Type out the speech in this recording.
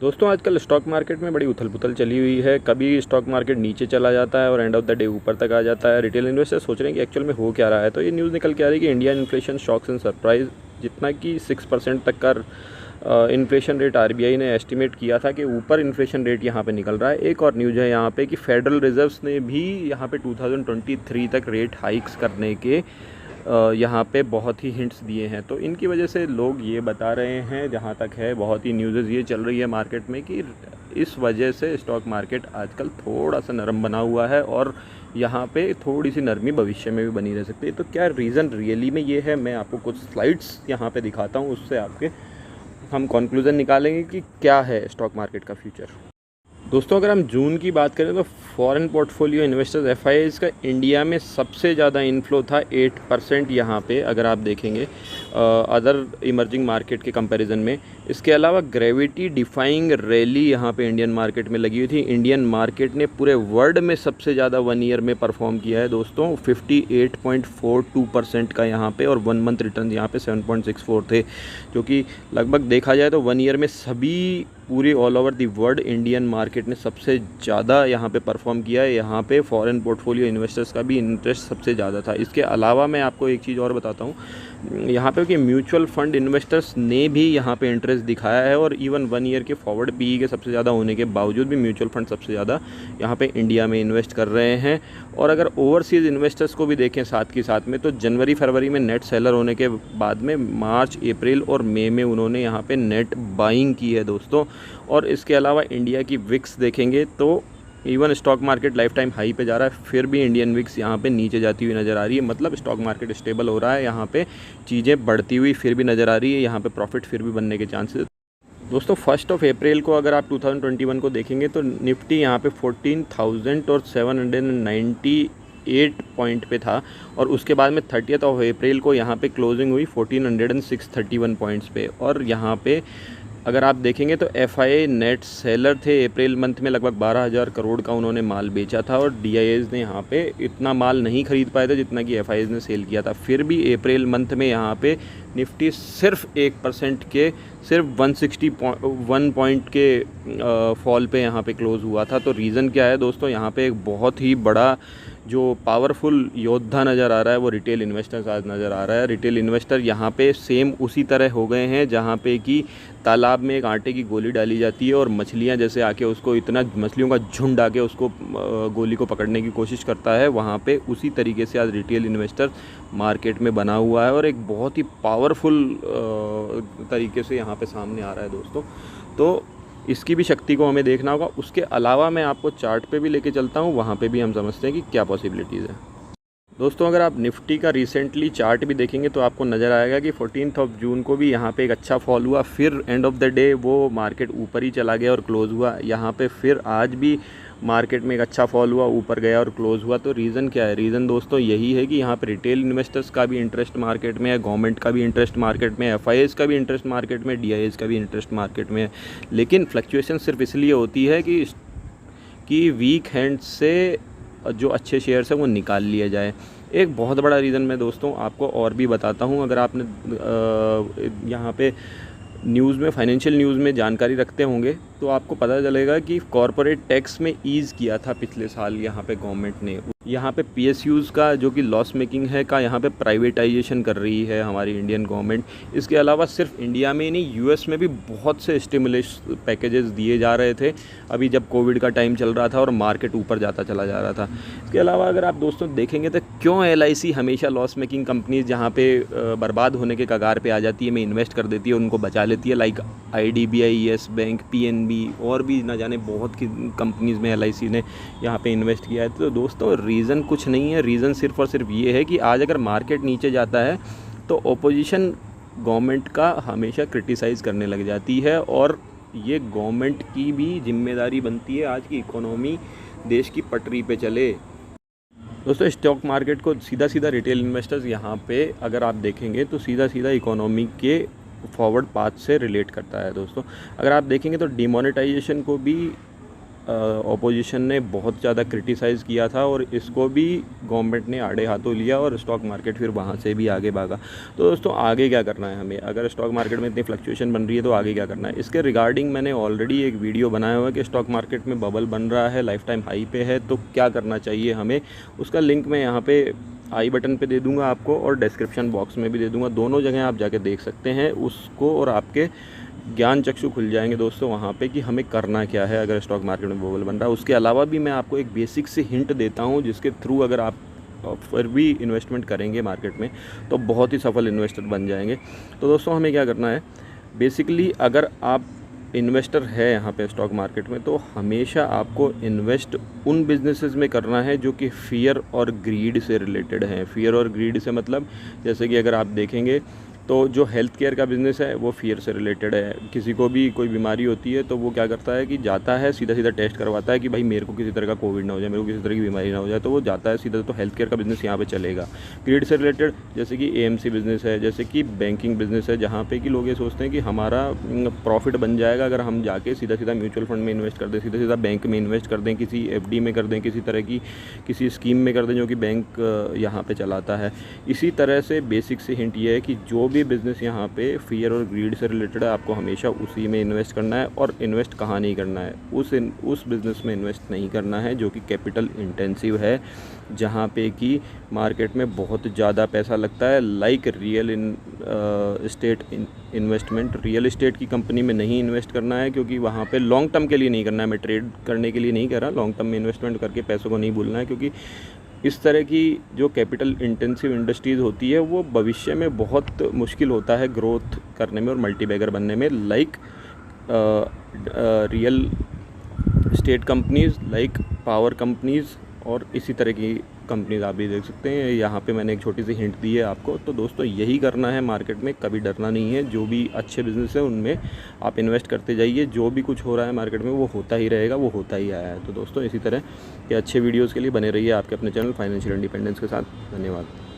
दोस्तों आजकल stock market में बड़ी उथल-पुथल चली हुई है। कभी स्टॉक मार्केट नीचे चला जाता है और एंड ऑफ द डे ऊपर तक आ जाता है। रिटेल इन्वेस्टर सोच रहे हैं कि एक्चुअल में हो क्या रहा है। तो ये न्यूज़ निकल के आ रही है कि Indian inflation shocks and surprise, जितना कि 6% तक का इन्फ्लेशन रेट आरबीआई ने एस्टिमेट किया था कि ऊपर इन्फ्लेशन रेट यहाँ पे निकल रहा है। एक और न्यूज़ है यहाँ पे कि फेडरल रिजर्व्स ने भी यहाँ पे 2023 तक रेट हाइक्स करने के यहाँ पे बहुत ही हिंट्स दिए हैं। तो इनकी वजह से लोग ये बता रहे हैं, जहाँ तक है बहुत ही न्यूज़ ये चल रही है मार्केट में कि इस वजह से स्टॉक मार्केट आजकल थोड़ा सा नरम बना हुआ है और यहाँ पे थोड़ी सी नरमी भविष्य में भी बनी रह सकती है। तो क्या रीज़न रियली में ये है, मैं आपको कुछ स्लाइड्स यहाँ पे दिखाता हूँ, उससे आपके हम कंक्लूज़न निकालेंगे कि क्या है स्टॉक मार्केट का फ्यूचर। दोस्तों अगर हम जून की बात करें तो फॉरेन पोर्टफोलियो इन्वेस्टर्स एफआईआईज़ का इंडिया में सबसे ज़्यादा इनफ्लो था 8% यहाँ पे, अगर आप देखेंगे अदर इमर्जिंग मार्केट के कंपैरिजन में। इसके अलावा ग्रेविटी डिफाइंग रैली यहाँ पे इंडियन मार्केट में लगी हुई थी। इंडियन मार्केट ने पूरे वर्ल्ड में सबसे ज़्यादा 1 ईयर में परफॉर्म किया है दोस्तों, 58.42% का यहाँ पे, और 1 मंथ रिटर्न यहाँ पे 7.64 थे, जो कि लगभग देखा जाए तो 1 ईयर में सभी पूरी all over the world Indian market ने सबसे ज़्यादा यहाँ पे परफॉर्म किया है। यहाँ पे फॉरेन पोर्टफोलियो इन्वेस्टर्स का भी इंटरेस्ट सबसे ज़्यादा था। इसके अलावा मैं आपको एक चीज़ और बताता हूँ यहाँ पे कि म्यूचुअल फंड इन्वेस्टर्स ने भी यहाँ पे इंटरेस्ट दिखाया है, और इवन 1 ईयर के फॉरवर्ड पीई के सबसे ज़्यादा होने के बावजूद भी म्यूचुअल फंड सबसे ज़्यादा यहाँ पे इंडिया में इन्वेस्ट कर रहे हैं। और अगर ओवरसीज़ इन्वेस्टर्स को भी देखें साथ के साथ में, तो जनवरी फरवरी में नेट सेलर होने के बाद में मार्च अप्रैल और मई में उन्होंने यहाँ पे नेट बाइंग की है दोस्तों। और इसके अलावा इंडिया की विक्स देखेंगे तो even stock market life time high पे जा रहा है, फिर भी इंडियन विक्स यहाँ पे नीचे जाती हुई नज़र आ रही है। मतलब स्टॉक मार्केट स्टेबल हो रहा है, यहाँ पे चीज़ें बढ़ती हुई फिर भी नज़र आ रही है, यहाँ पे प्रॉफिट फिर भी बनने के चांसेस। दोस्तों 1 अप्रैल को अगर आप 2021 को देखेंगे तो निफ्टी यहाँ पे 14,798 पॉइंट पे था, और उसके बाद में 30 अप्रैल को यहाँ पे क्लोजिंग हुई 1406 पॉइंट्स पे। और यहाँ पे अगर आप देखेंगे तो एफआईआई नेट सेलर थे अप्रैल मंथ में, लगभग 12,000 करोड़ का उन्होंने माल बेचा था, और डीआईएस ने यहाँ पे इतना माल नहीं खरीद पाए थे जितना कि एफआईआई ने सेल किया था। फिर भी अप्रैल मंथ में यहाँ पे निफ्टी सिर्फ 1% के, सिर्फ 161 पॉइंट के फॉल पे यहाँ पे क्लोज़ हुआ था। तो रीज़न क्या है दोस्तों, यहाँ पे एक बहुत ही बड़ा जो पावरफुल योद्धा नज़र आ रहा है वो रिटेल इन्वेस्टर्स आज नज़र आ रहा है। रिटेल इन्वेस्टर यहाँ पे सेम उसी तरह हो गए हैं जहाँ पे कि तालाब में एक आटे की गोली डाली जाती है और मछलियाँ जैसे आके उसको, इतना मछलियों का झुंड आके उसको गोली को पकड़ने की कोशिश करता है, वहाँ पे उसी तरीके से आज रिटेल इन्वेस्टर मार्केट में बना हुआ है और एक बहुत ही पावरफुल तरीके से यहाँ पे सामने आ रहा है दोस्तों। तो इसकी भी शक्ति को हमें देखना होगा। उसके अलावा मैं आपको चार्ट पे भी लेके चलता हूँ, वहाँ पे भी हम समझते हैं कि क्या पॉसिबिलिटीज़ है। दोस्तों अगर आप निफ्टी का रिसेंटली चार्ट भी देखेंगे तो आपको नज़र आएगा कि 14 जून को भी यहाँ पे एक अच्छा फॉल हुआ, फिर एंड ऑफ द डे वो मार्केट ऊपर ही चला गया और क्लोज़ हुआ। यहाँ पे फिर आज भी मार्केट में एक अच्छा फॉल हुआ, ऊपर गया और क्लोज़ हुआ। तो रीज़न क्या है? रीज़न दोस्तों यही है कि यहाँ पर रिटेल इन्वेस्टर्स का भी इंटरेस्ट मार्केट में है, गवर्नमेंट का भी इंटरेस्ट मार्केट में है, एफआईआईज़ का भी इंटरेस्ट मार्केट में, डीआईएस का भी इंटरेस्ट मार्केट में है। लेकिन फ्लक्चुएशन सिर्फ इसलिए होती है कि वीक हैंड से जो अच्छे शेयर्स हैं वो निकाल लिया जाए। एक बहुत बड़ा रीज़न मैं दोस्तों आपको और भी बताता हूँ। अगर आपने यहाँ पे न्यूज़ में, फाइनेंशियल न्यूज़ में जानकारी रखते होंगे तो आपको पता चलेगा कि कॉरपोरेट टैक्स में ईज़ किया था पिछले साल यहाँ पे गवर्नमेंट ने। यहाँ पे पीएसयूज़ का जो कि लॉस मेकिंग है का यहाँ पे प्राइवेटाइजेशन कर रही है हमारी इंडियन गवर्नमेंट। इसके अलावा सिर्फ इंडिया में ही नहीं, यूएस में भी बहुत से स्टिमुलस पैकेजेस दिए जा रहे थे अभी जब कोविड का टाइम चल रहा था और मार्केट ऊपर जाता चला जा रहा था। इसके अलावा अगर आप दोस्तों देखेंगे तो क्यों एलआईसी हमेशा लॉस मेकिंग कंपनीज जहाँ पे बर्बाद होने के कगार पे आ जाती है में इन्वेस्ट कर देती है, उनको बचा लेती है, like IDBI, yes bank, PNB और भी ना जाने बहुत की कंपनीज़ में एलआईसी ने यहाँ पे इन्वेस्ट किया है। तो दोस्तों रीज़न कुछ नहीं है, रीज़न सिर्फ और सिर्फ ये है कि आज अगर मार्केट नीचे जाता है तो ओपोजिशन गवर्नमेंट का हमेशा क्रिटिसाइज़ करने लग जाती है, और ये गवर्नमेंट की भी जिम्मेदारी बनती है आज की इकोनॉमी देश की पटरी पे चले। दोस्तों स्टॉक मार्केट को सीधा सीधा रिटेल इन्वेस्टर्स यहाँ पे अगर आप देखेंगे तो सीधा सीधा इकोनॉमी के फॉरवर्ड पाथ से रिलेट करता है दोस्तों। अगर आप देखेंगे तो डिमोनेटाइजेशन को भी ऑपोजिशन ने बहुत ज़्यादा क्रिटिसाइज़ किया था और इसको भी गवर्नमेंट ने आड़े हाथों लिया और स्टॉक मार्केट फिर वहाँ से भी आगे भागा। तो दोस्तों आगे क्या करना है हमें, अगर स्टॉक मार्केट में इतनी फ्लक्चुएशन बन रही है तो आगे क्या करना है, इसके रिगार्डिंग मैंने ऑलरेडी एक वीडियो बनाया हुआ है कि स्टॉक मार्केट में बबल बन रहा है, लाइफ टाइम हाई पे है, तो क्या करना चाहिए हमें। उसका लिंक मैं यहाँ पे आई बटन पे दे दूंगा आपको और डिस्क्रिप्शन बॉक्स में भी दे दूंगा, दोनों जगह आप जाके देख सकते हैं उसको और आपके ज्ञान चक्षु खुल जाएंगे दोस्तों वहाँ पे कि हमें करना क्या है अगर स्टॉक मार्केट में बबल बन रहा है। उसके अलावा भी मैं आपको एक बेसिक से हिंट देता हूँ जिसके थ्रू अगर आप फिर भी इन्वेस्टमेंट करेंगे मार्केट में तो बहुत ही सफल इन्वेस्टर बन जाएंगे। तो दोस्तों हमें क्या करना है, बेसिकली अगर आप इन्वेस्टर है यहाँ पे स्टॉक मार्केट में तो हमेशा आपको इन्वेस्ट उन बिजनेसेस में करना है जो कि फियर और ग्रीड से रिलेटेड हैं। फियर और ग्रीड से मतलब जैसे कि अगर आप देखेंगे तो जो हेल्थ केयर का बिज़नेस है वो फियर से रिलेटेड है। किसी को भी कोई बीमारी होती है तो वो क्या करता है कि जाता है सीधा सीधा टेस्ट करवाता है कि भाई मेरे को किसी तरह का कोविड ना हो जाए, मेरे को किसी तरह की बीमारी ना हो जाए, तो वो जाता है सीधा। तो हेल्थ केयर का बिज़नेस यहाँ पे चलेगा। ग्रीड से रिलेटेड जैसे कि एएमसी बिज़नेस है, जैसे कि बैंकिंग बिज़नेस है, जहाँ पे कि लोग ये सोचते हैं कि हमारा प्रॉफिट बन जाएगा अगर हम जाके सीधा सीधा म्यूचुअल फंड में इन्वेस्ट कर दें, सीधा सीधा बैंक में इन्वेस्ट कर दें, किसी एफडी में कर दें, किसी तरह की किसी स्कीम में कर दें जो कि बैंक यहाँ पे चलाता है। इसी तरह से बेसिक से हिंट ये है कि जो भी बिज़नेस यहाँ पे फियर और ग्रीड से रिलेटेड है आपको हमेशा उसी में इन्वेस्ट करना है। और इन्वेस्ट कहाँ नहीं करना है, उस बिज़नेस में इन्वेस्ट नहीं करना है जो कि कैपिटल इंटेंसिव है, जहाँ पे कि मार्केट में बहुत ज़्यादा पैसा लगता है। Like real estate investment, real estate की कंपनी में नहीं इन्वेस्ट करना है क्योंकि वहाँ पे लॉन्ग टर्म के लिए नहीं करना है। मैं ट्रेड करने के लिए नहीं कह रहा, लॉन्ग टर्म में इन्वेस्टमेंट करके पैसों को नहीं भूलना है, क्योंकि इस तरह की जो कैपिटल इंटेंसिव इंडस्ट्रीज़ होती है वो भविष्य में बहुत मुश्किल होता है ग्रोथ करने में और मल्टीबैगर बनने में। Like real estate companies, like power companies और इसी तरह की कंपनीज़ आप भी देख सकते हैं। यहाँ पे मैंने एक छोटी सी हिंट दी है आपको। तो दोस्तों यही करना है मार्केट में, कभी डरना नहीं है। जो भी अच्छे बिज़नेस है उनमें आप इन्वेस्ट करते जाइए, जो भी कुछ हो रहा है मार्केट में वो होता ही रहेगा, वो होता ही आया है। तो दोस्तों इसी तरह के अच्छे वीडियोज़ के लिए बने रहिए आपके अपने चैनल फाइनेंशियल इंडिपेंडेंस के साथ। धन्यवाद।